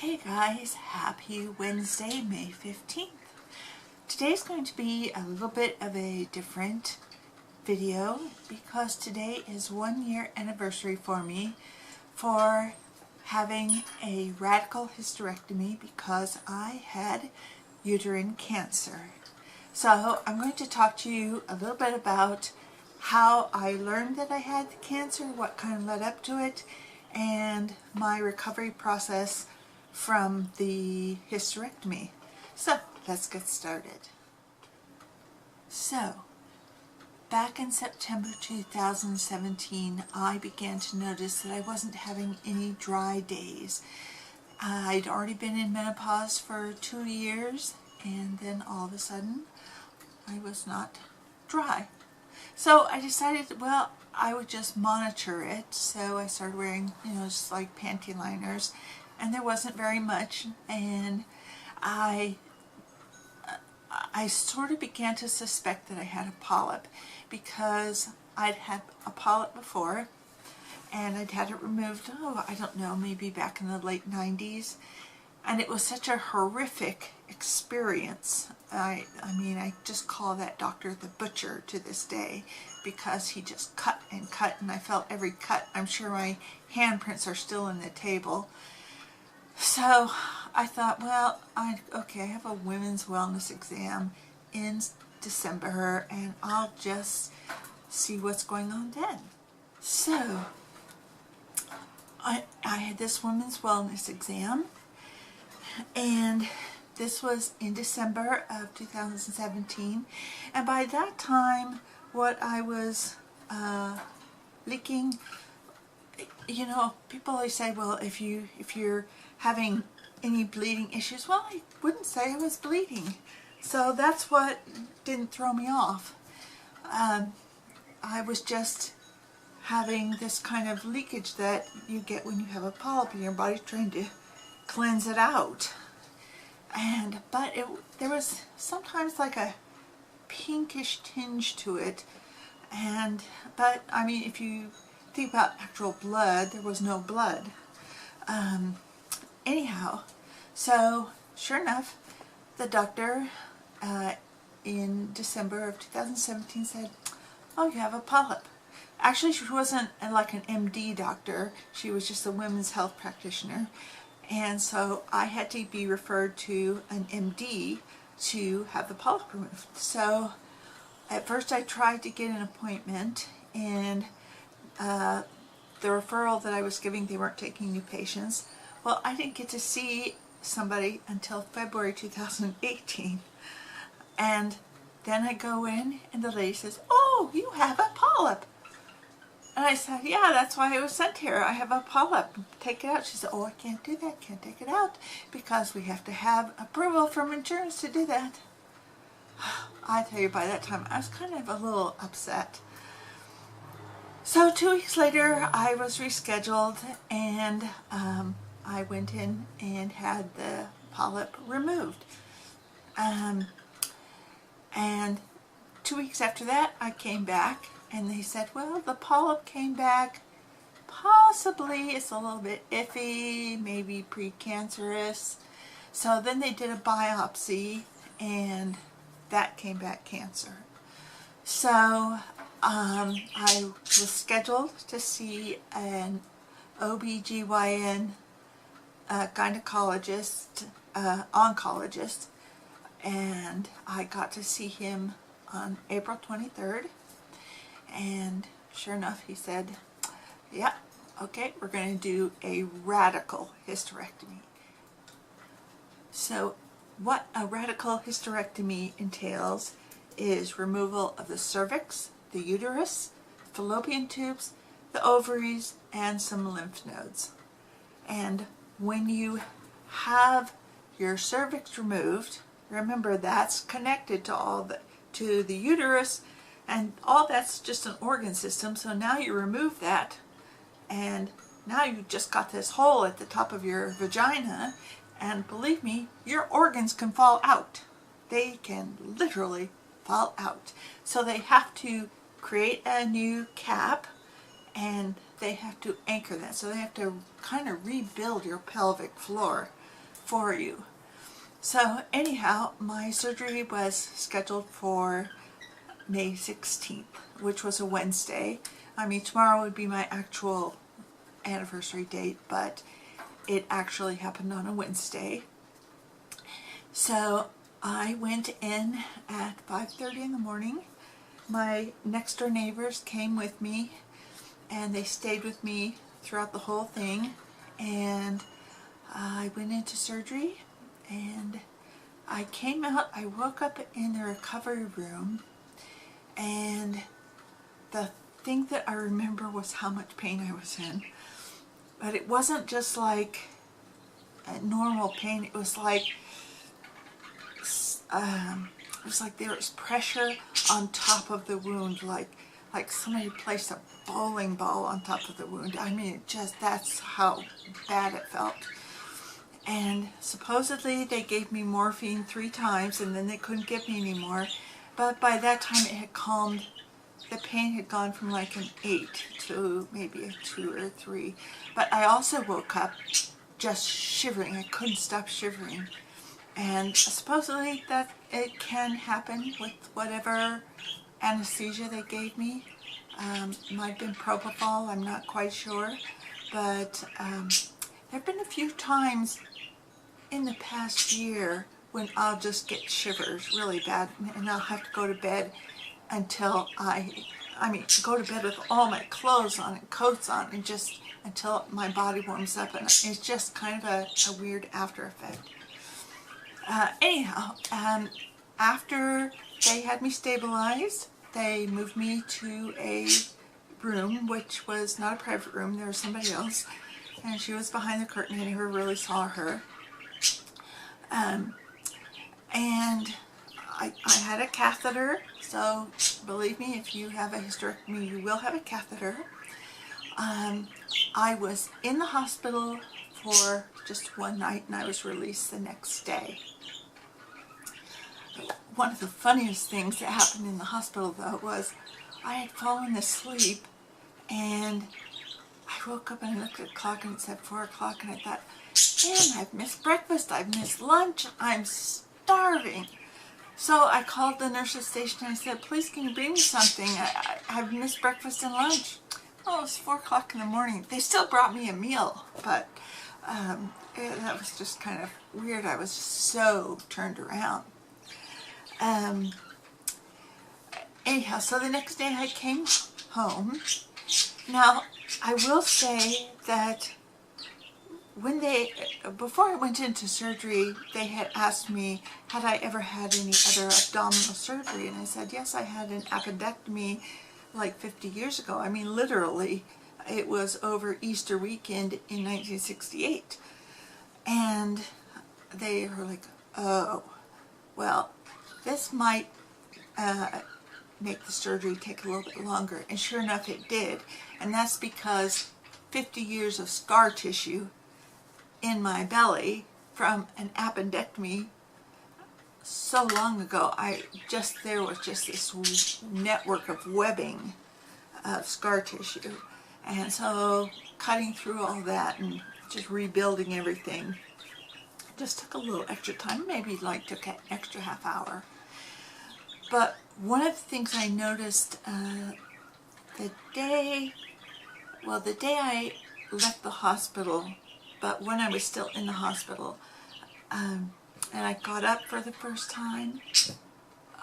Hey guys, happy Wednesday, May 15th. Today's going to be a little bit of a different video because today is 1 year anniversary for me for having a radical hysterectomy because I had uterine cancer. So I'm going to talk to you a little bit about how I learned that I had the cancer, what kind of led up to it, and my recovery process from the hysterectomy. So let's get started. So back in September 2017, I began to notice that I wasn't having any dry days. I'd already been in menopause for 2 years, and then all of a sudden I was not dry. So I decided, well, I would just monitor it. So I started wearing, just like panty liners, and there wasn't very much, and I sort of began to suspect that I had a polyp because I'd had a polyp before, and I'd had it removed, I don't know, maybe back in the late 90s, and it was such a horrific experience. I mean, I just call that doctor the butcher to this day because he just cut, and I felt every cut. I'm sure my handprints are still in the table. So I thought, well, okay, I have a women's wellness exam in December, and I'll just see what's going on then. So I had this women's wellness exam, and this was in December of 2017, and by that time what I was leaking, people always say, well, if you're having any bleeding issues, well, I wouldn't say I was bleeding. So that's what didn't throw me off. I was just having this kind of leakage that you get when you have a polyp and your body's trying to cleanse it out. But there was sometimes like a pinkish tinge to it. But I mean, if you think about actual blood, there was no blood. Anyhow, so sure enough, the doctor in December of 2017 said, oh, you have a polyp. Actually, she wasn't like an MD doctor. She was just a women's health practitioner. And so I had to be referred to an MD to have the polyp removed. So at first I tried to get an appointment, and the referral that I was giving, they weren't taking new patients. Well, I didn't get to see somebody until February 2018. And then I go in, and the lady says, oh, you have a polyp. And I said, yeah, that's why I was sent here. I have a polyp. Take it out. She said, oh, I can't do that. Can't take it out because we have to have approval from insurance to do that. I tell you, by that time, I was kind of a little upset. So 2 weeks later, I was rescheduled, and I went in and had the polyp removed. And 2 weeks after that, I came back, and they said, well, the polyp came back. Possibly it's a little bit iffy, maybe precancerous. So then they did a biopsy, and that came back cancer. So I was scheduled to see an OBGYN gynecologist, oncologist, and I got to see him on April 23rd, and sure enough, he said, yeah, okay, we're going to do a radical hysterectomy. So what a radical hysterectomy entails is removal of the cervix, the uterus, fallopian tubes, the ovaries, and some lymph nodes. And when you have your cervix removed, remember that's connected to the uterus, and all that's just an organ system. So now you remove that, and now you just got this hole at the top of your vagina, and believe me, your organs can fall out. They can literally fall out. So they have to create a new cap, and they have to anchor that. So they have to kind of rebuild your pelvic floor. for you. So anyhow, my surgery was scheduled for May 16th, which was a Wednesday. I mean, tomorrow would be my actual anniversary date, but it actually happened on a Wednesday. So I went in at 5:30 in the morning. My next door neighbors came with me, and they stayed with me throughout the whole thing. And I went into surgery, and I came out. I woke up in the recovery room, and the thing that I remember was how much pain I was in. But it wasn't just like a normal pain. It was like there was pressure on top of the wound, like somebody placed a bowling ball on top of the wound. I mean, that's how bad it felt. And supposedly they gave me morphine 3 times, and then they couldn't give me any more. But by that time it had calmed. The pain had gone from like an 8 to maybe a 2 or 3. But I also woke up just shivering. I couldn't stop shivering. And supposedly that it can happen with whatever anesthesia they gave me. Might have been propofol, I'm not quite sure. But there have been a few times in the past year when I'll just get shivers really bad, and I'll have to go to bed until go to bed with all my clothes on and coats on, and just until my body warms up, and it's just kind of a weird after effect. Anyhow, after they had me stabilized, they moved me to a room, which was not a private room. There was somebody else, and she was behind the curtain. I never really saw her. And I had a catheter, so believe me, if you have a hysterectomy, you will have a catheter. I was in the hospital for just one night, and I was released the next day. One of the funniest things that happened in the hospital, though, was I had fallen asleep, and I woke up and I looked at the clock, and it said 4 o'clock, and I thought, man, I've missed breakfast, I've missed lunch, I'm starving. So I called the nurse's station and I said, please, can you bring me something? I've missed breakfast and lunch. Oh, it was 4 o'clock in the morning. They still brought me a meal, but that was just kind of weird. I was so turned around. Anyhow, so the next day I came home. Now, I will say that before I went into surgery, they had asked me, had I ever had any other abdominal surgery? And I said, yes, I had an appendectomy like 50 years ago. I mean, literally, it was over Easter weekend in 1968. And they were like, oh, well, this might make the surgery take a little bit longer. And sure enough, it did. And that's because 50 years of scar tissue in my belly from an appendectomy so long ago, there was just this network of webbing of scar tissue. And so cutting through all that and just rebuilding everything just took a little extra time, maybe like took an extra half hour. But one of the things I noticed the day I left the hospital, but when I was still in the hospital, and I got up for the first time,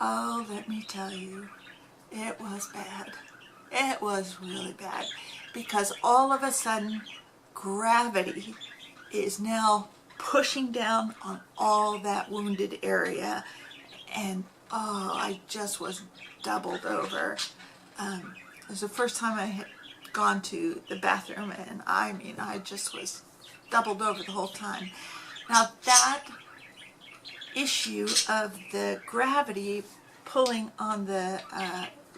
oh, let me tell you, it was bad. It was really bad, because all of a sudden, gravity is now pushing down on all that wounded area, and oh, I just was doubled over. It was the first time I had gone to the bathroom, and I mean, I just was doubled over the whole time. Now that issue of the gravity pulling on the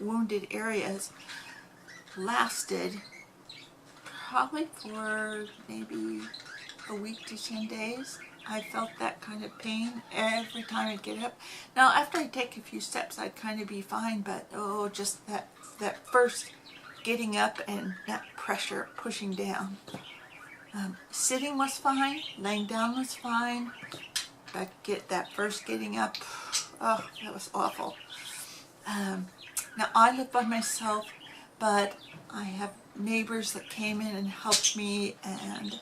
wounded areas lasted probably for maybe a week to 10 days. I felt that kind of pain every time I'd get up. Now, after I take a few steps, I'd kind of be fine, but oh, just that first getting up and that pressure pushing down. Sitting was fine, laying down was fine, but that first getting up, oh, that was awful. Now I live by myself, but I have neighbors that came in and helped me, and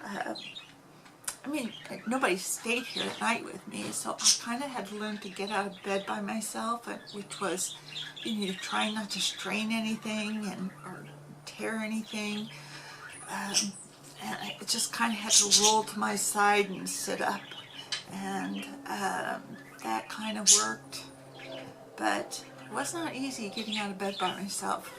I mean, nobody stayed here at night with me, so I kind of had to learn to get out of bed by myself, which was, you know, trying not to strain anything or tear anything. And I just kind of had to roll to my side and sit up, and that kind of worked. But it was not easy getting out of bed by myself.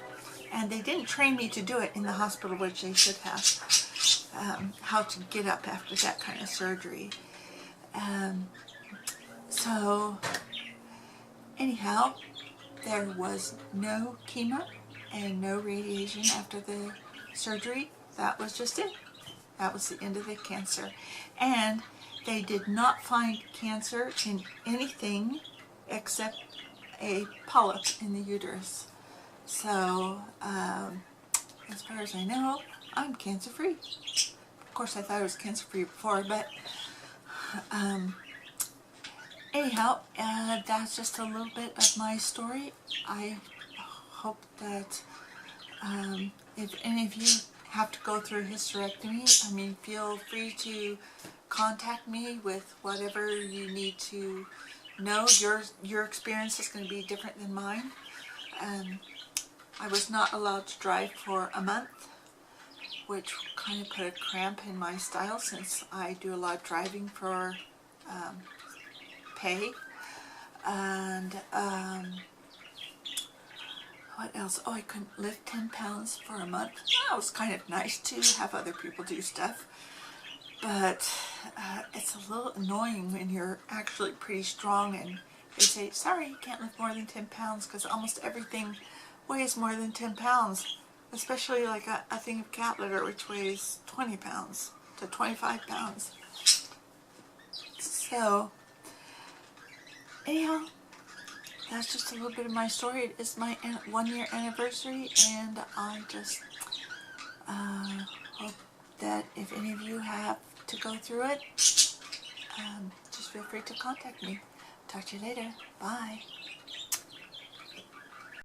And they didn't train me to do it in the hospital, which they should have, how to get up after that kind of surgery. So anyhow, there was no chemo and no radiation after the surgery. That was just it. That was the end of the cancer. And they did not find cancer in anything except a polyp in the uterus. So, as far as I know, I'm cancer-free. Of course, I thought I was cancer-free before, but anyhow, that's just a little bit of my story. I hope that if any of you have to go through a hysterectomy, I mean, feel free to contact me with whatever you need to know. Your experience is going to be different than mine. I was not allowed to drive for a month, which kind of put a cramp in my style since I do a lot of driving for pay. And what else? Oh, I couldn't lift 10 pounds for a month. That was kind of nice to have other people do stuff. But it's a little annoying when you're actually pretty strong and they say, sorry, you can't lift more than 10 pounds, because almost everything weighs more than 10 pounds. Especially like a thing of cat litter, which weighs 20 pounds to 25 pounds. So, anyhow, that's just a little bit of my story. It is my 1-year anniversary, and I just hope that if any of you have to go through it, just feel free to contact me. Talk to you later. Bye.